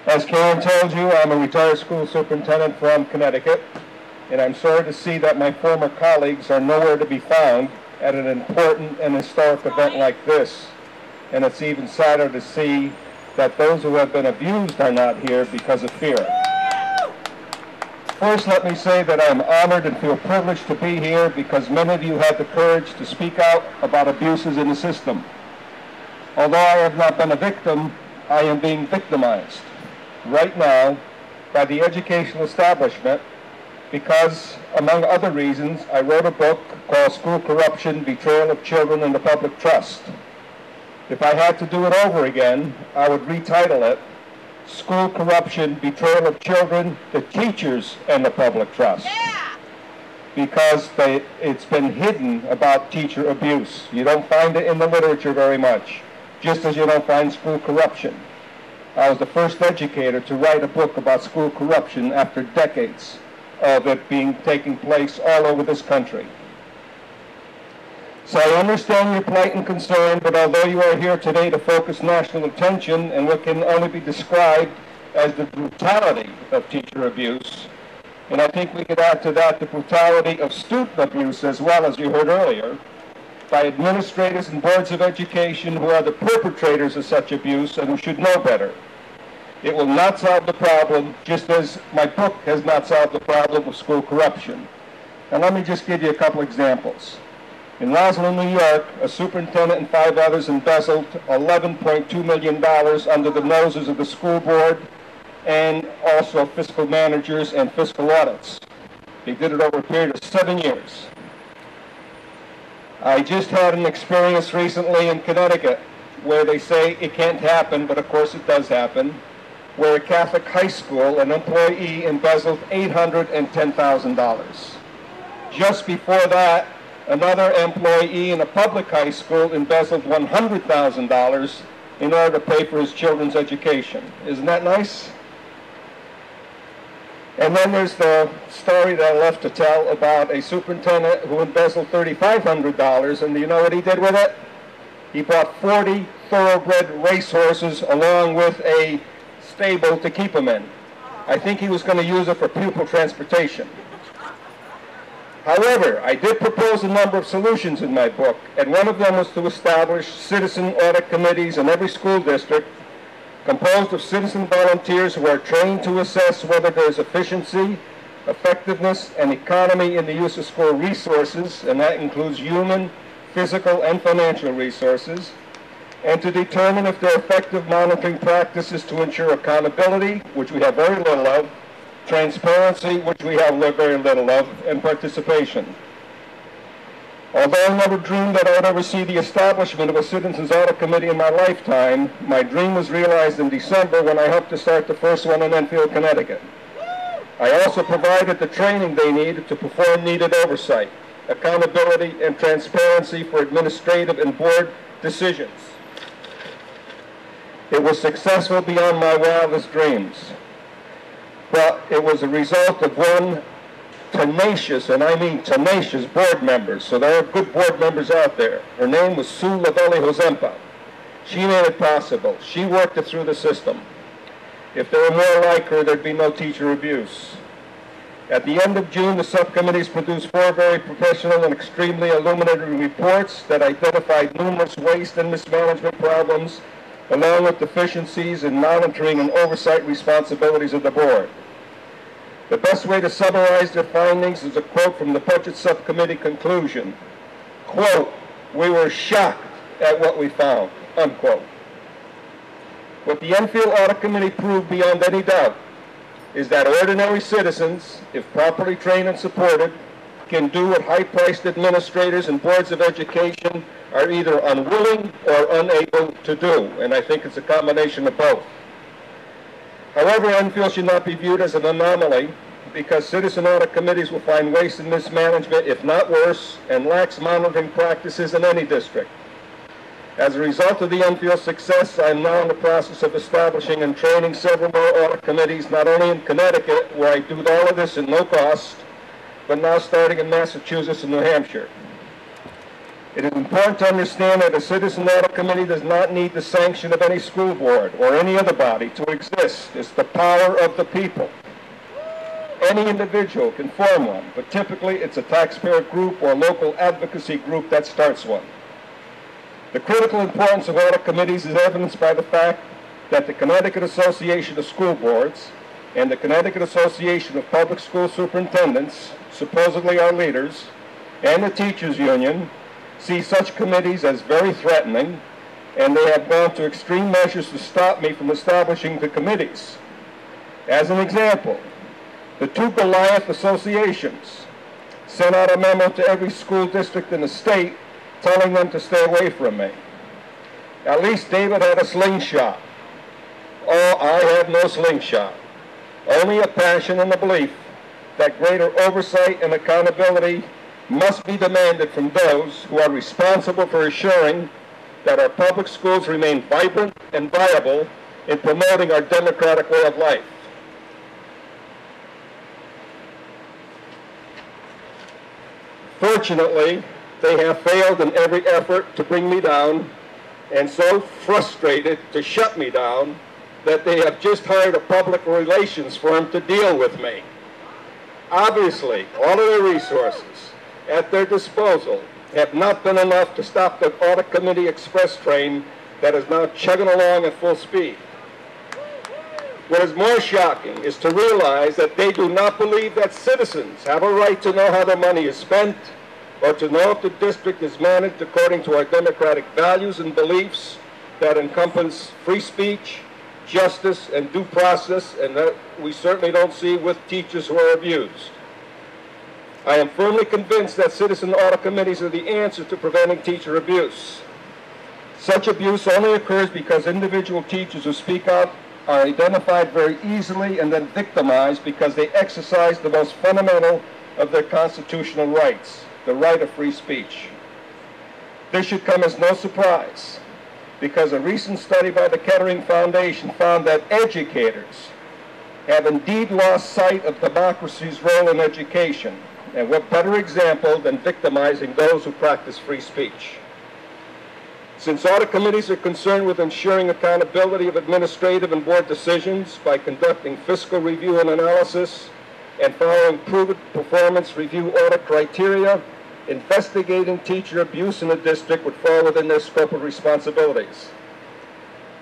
As Karen told you, I'm a retired school superintendent from Connecticut, and I'm sorry to see that my former colleagues are nowhere to be found at an important and historic event like this. And it's even sadder to see that those who have been abused are not here because of fear. First, let me say that I'm honored and feel privileged to be here because many of you had the courage to speak out about abuses in the system. Although I have not been a victim, I am being victimized right now by the educational establishment because, among other reasons, I wrote a book called School Corruption, Betrayal of Children and the Public Trust. If I had to do it over again, I would retitle it School Corruption, Betrayal of Children, the Teachers, and the Public Trust. Yeah. Because it's been hidden about teacher abuse. You don't find it in the literature very much, just as you don't find school corruption. I was the first educator to write a book about school corruption after decades of it taking place all over this country. So I understand your plight and concern, but although you are here today to focus national attention and what can only be described as the brutality of teacher abuse, and I think we could add to that the brutality of student abuse as well, as you heard earlier, by administrators and boards of education who are the perpetrators of such abuse and who should know better. It will not solve the problem, just as my book has not solved the problem of school corruption. And let me just give you a couple examples. In Roslyn, New York, a superintendent and 5 others embezzled $11.2 million under the noses of the school board and also fiscal managers and fiscal audits. They did it over a period of 7 years. I just had an experience recently in Connecticut where they say it can't happen, but of course it does happen, where a Catholic high school, an employee embezzled $810,000. Just before that, another employee in a public high school embezzled $100,000 in order to pay for his children's education. Isn't that nice? And then there's the story that I left to tell about a superintendent who embezzled $3,500, and do you know what he did with it? He bought 40 thoroughbred racehorses along with a stable to keep them in. I think he was going to use it for pupil transportation. However, I did propose a number of solutions in my book, and one of them was to establish citizen audit committees in every school district composed of citizen volunteers who are trained to assess whether there is efficiency, effectiveness, and economy in the use of school resources, and that includes human, physical, and financial resources, and to determine if there are effective monitoring practices to ensure accountability, which we have very little of, transparency, which we have very little of, and participation. Although I never dreamed that I would ever see the establishment of a Citizens Audit Committee in my lifetime, my dream was realized in December when I helped to start the first one in Enfield, Connecticut. I also provided the training they needed to perform needed oversight, accountability, and transparency for administrative and board decisions. It was successful beyond my wildest dreams. But it was a result of one tenacious, and I mean tenacious, board members. So there are good board members out there. Her name was Sue Lavelli Hozempa. She made it possible. She worked it through the system. If there were more like her, there'd be no teacher abuse. At the end of June, the subcommittees produced 4 very professional and extremely illuminating reports that identified numerous waste and mismanagement problems, along with deficiencies in monitoring and oversight responsibilities of the board. The best way to summarize their findings is a quote from the Budget Subcommittee conclusion. Quote, "We were shocked at what we found," unquote. What the Enfield Audit Committee proved beyond any doubt is that ordinary citizens, if properly trained and supported, can do what high-priced administrators and boards of education are either unwilling or unable to do, and I think it's a combination of both. However, Enfield should not be viewed as an anomaly because citizen audit committees will find waste and mismanagement, if not worse, and lax monitoring practices in any district. As a result of the Enfield success, I am now in the process of establishing and training several more audit committees, not only in Connecticut, where I do all of this at no cost, but now starting in Massachusetts and New Hampshire. It is important to understand that a citizen audit committee does not need the sanction of any school board or any other body to exist. It's the power of the people. Any individual can form one, but typically it's a taxpayer group or local advocacy group that starts one. The critical importance of audit committees is evidenced by the fact that the Connecticut Association of School Boards and the Connecticut Association of Public School Superintendents, supposedly our leaders, and the Teachers Union see such committees as very threatening, and they have gone to extreme measures to stop me from establishing the committees. As an example, the two Goliath associations sent out a memo to every school district in the state telling them to stay away from me. At least David had a slingshot. Oh, I have no slingshot. Only a passion and a belief that greater oversight and accountability must be demanded from those who are responsible for assuring that our public schools remain vibrant and viable in promoting our democratic way of life. Fortunately, they have failed in every effort to bring me down, and so frustrated to shut me down that they have just hired a public relations firm to deal with me. Obviously, all of their resources at their disposal have not been enough to stop the audit committee express train that is now chugging along at full speed. What is more shocking is to realize that they do not believe that citizens have a right to know how their money is spent or to know if the district is managed according to our democratic values and beliefs that encompass free speech, justice, and due process, and that we certainly don't see with teachers who are abused. I am firmly convinced that citizen audit committees are the answer to preventing teacher abuse. Such abuse only occurs because individual teachers who speak out are identified very easily and then victimized because they exercise the most fundamental of their constitutional rights, the right of free speech. This should come as no surprise, because a recent study by the Kettering Foundation found that educators have indeed lost sight of democracy's role in education. And what better example than victimizing those who practice free speech? Since audit committees are concerned with ensuring accountability of administrative and board decisions by conducting fiscal review and analysis and following proven performance review audit criteria, investigating teacher abuse in the district would fall within their scope of responsibilities.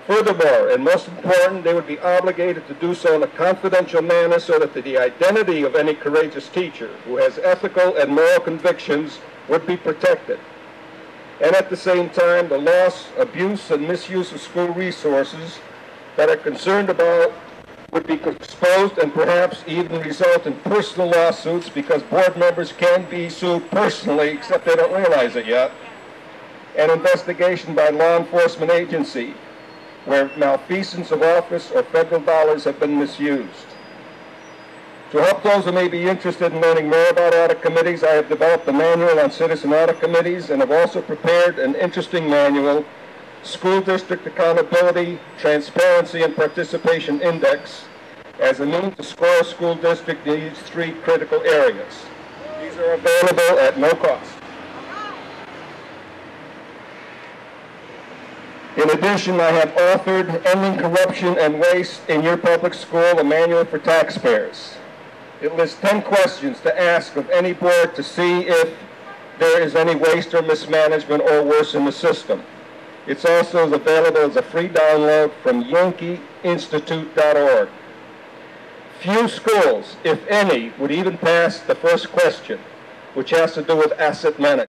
Furthermore, and most important, they would be obligated to do so in a confidential manner so that the identity of any courageous teacher who has ethical and moral convictions would be protected. And at the same time, the loss, abuse, and misuse of school resources that are concerned about would be exposed and perhaps even result in personal lawsuits because board members can be sued personally, except they don't realize it yet. An investigation by law enforcement agency where malfeasance of office or federal dollars have been misused. To help those who may be interested in learning more about audit committees, I have developed a manual on citizen audit committees and have also prepared an interesting manual, School District Accountability, Transparency, and Participation Index, as a means to score a school district in these three critical areas. These are available at no cost. In addition, I have authored Ending Corruption and Waste in Your Public School, a manual for taxpayers. It lists 10 questions to ask of any board to see if there is any waste or mismanagement or worse in the system. It's also available as a free download from yankeeinstitute.org. Few schools, if any, would even pass the first question, which has to do with asset management.